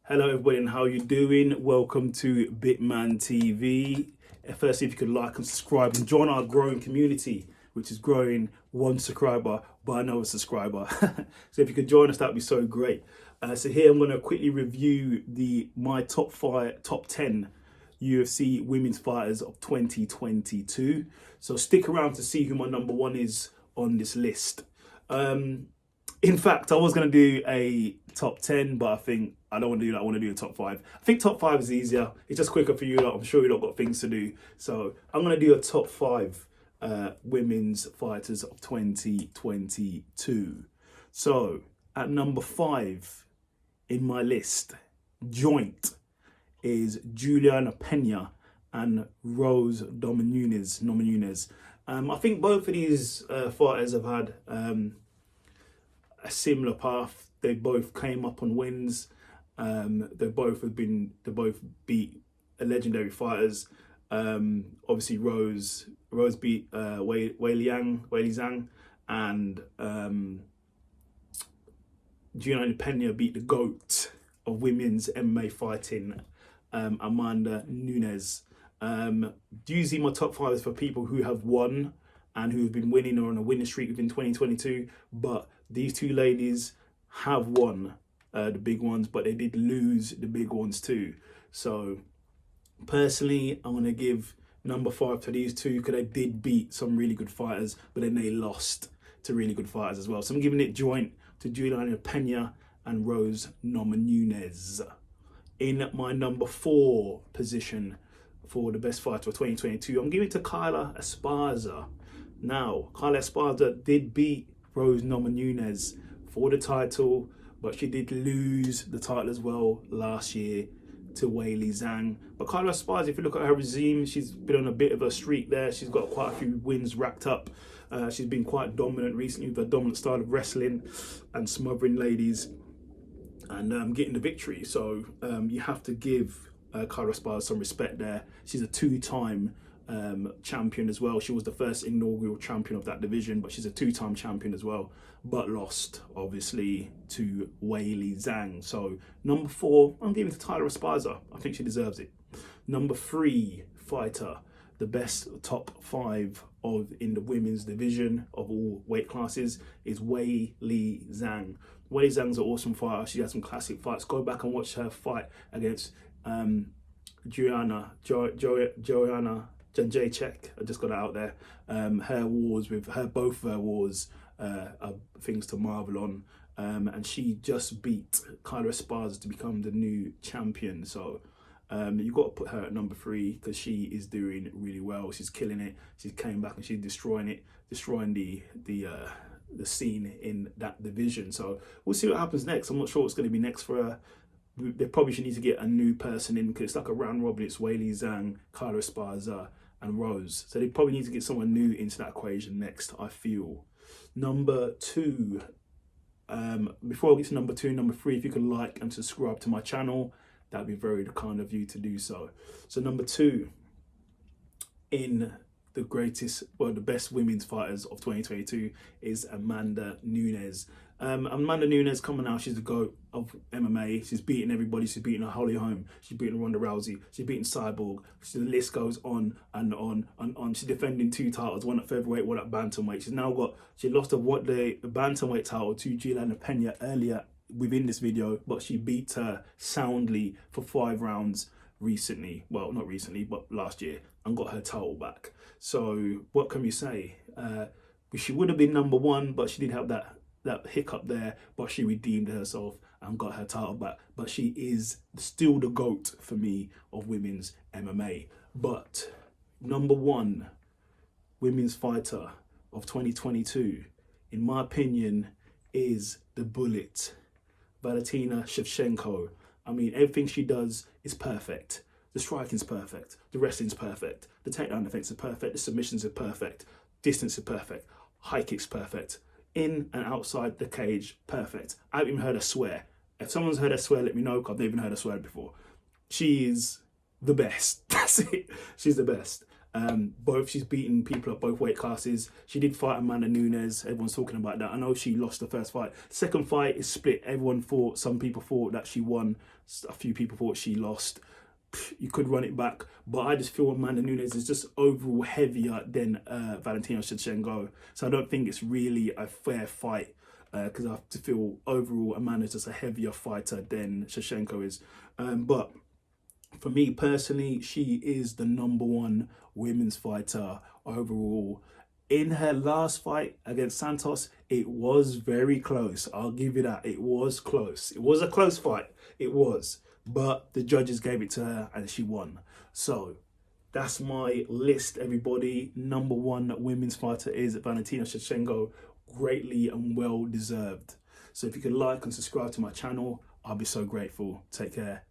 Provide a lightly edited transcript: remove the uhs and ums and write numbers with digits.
Hello everybody, and how you doing? Welcome to Bitman TV. Firstly, if you could like and subscribe and join our growing community, which is growing one subscriber by another subscriber. So if you could join us, that'd be so great. So here I'm going to quickly review my top 10 UFC women's fighters of 2022. So stick around to see who my number one is on this list. In fact, I was going to do a top 10, but I think I don't want to do that. I want to do a top 5. I think top 5 is easier. It's just quicker for you. I'm sure you've got things to do. So I'm going to do a top 5 women's fighters of 2022. So at number 5 in my list, joint, is Julianna Peña and Rose Namajunas. I think both of these fighters have had a similar path. They both came up on wins. They both beat legendary fighters. Obviously Rose beat Wei Zhang, and Julianna Peña beat the GOAT of women's MMA fighting, Amanda Nunes. Usually my top 5 is for people who have won and who've been winning or on a winning streak within 2022, but these two ladies have won the big ones, but they did lose the big ones too. So personally, I'm going to give number 5 to these two because they did beat some really good fighters, but then they lost to really good fighters as well. So I'm giving it joint to Julianna Peña and Rose Namajunas. In my number 4 position for the best fighter of 2022, I'm giving it to Carla Esparza. Now, Carla Esparza did beat Rose Namajunas for the title, but she did lose the title as well last year to Wei Zhang. But Carla Esparza, if you look at her regime, she's been on a bit of a streak there. She's got quite a few wins racked up. She's been quite dominant recently with a dominant style of wrestling and smothering ladies and getting the victory. So you have to give Carla Esparza some respect there. She's a 2-time champion as well. She was the first inaugural champion of that division, but she's a 2-time champion as well, but lost obviously to Wei Zhang. So number 4, I'm giving it to Carla Esparza. I think she deserves it. Number 3 fighter, the best top 5 in the women's division of all weight classes, is Wei Zhang. Wei Zhang's an awesome fighter. She has some classic fights. Go back and watch her fight against Joanna Jędrzejczyk. I just got it out there. Her wars with her, both her wars are things to marvel on. And she just beat Carla Esparza to become the new champion. So you've got to put her at number 3 because she is doing really well. She's killing it. She came back and she's destroying the scene in that division. So we'll see what happens next. I'm not sure what's going to be next for her. They probably should need to get a new person in because it's like a round robin. It's Wei Zhang, Carla Esparza and Rose. So they probably need to get someone new into that equation next, I feel. Number 2. Before I get to number 2, number 3, if you could like and subscribe to my channel, that'd be very kind of you to do so. So number 2 in the best women's fighters of 2022 is Amanda Nunes. Amanda Nunes coming out, she's the GOAT of MMA. She's beating everybody. She's beating Holly Holm. She's beating Ronda Rousey. She's beating Cyborg. The list goes on and on and on. She's defending 2 titles, one at featherweight, one at bantamweight. She lost the bantamweight title to Julianna Peña earlier within this video, but she beat her soundly for 5 rounds recently. Well, not recently, but last year, and got her title back. So what can we say? She would have been number 1, but she did have that hiccup there, but she redeemed herself and got her title back. But she is still the GOAT for me of women's MMA. But number 1 women's fighter of 2022, in my opinion, is the Bullet, Valentina Shevchenko. I mean, everything she does is perfect. The striking's perfect. The wrestling's perfect. The takedown defense is perfect. The submissions are perfect. Distance is perfect. High kicks perfect. In and outside the cage, perfect. I haven't even heard her swear. If someone's heard her swear, let me know, because I've never even heard her swear before. She is the best. That's it. She's the best. She's beaten people at both weight classes. She did fight Amanda Nunes. Everyone's talking about that. I know she lost the first fight. Second fight is split. Some people thought that she won. A few people thought she lost. You could run it back, but I just feel Amanda Nunes is just overall heavier than Valentina Shevchenko. So I don't think it's really a fair fight, because I have to feel overall Amanda's just a heavier fighter than Shevchenko is. But for me personally, she is the #1 women's fighter overall. In her last fight against Santos, it was very close. I'll give you that. It was close. It was a close fight. It was. But the judges gave it to her and she won. So that's my list, everybody. #1 women's fighter is Valentina Shevchenko. Greatly and well deserved. So if you could like and subscribe to my channel, I'll be so grateful. Take care.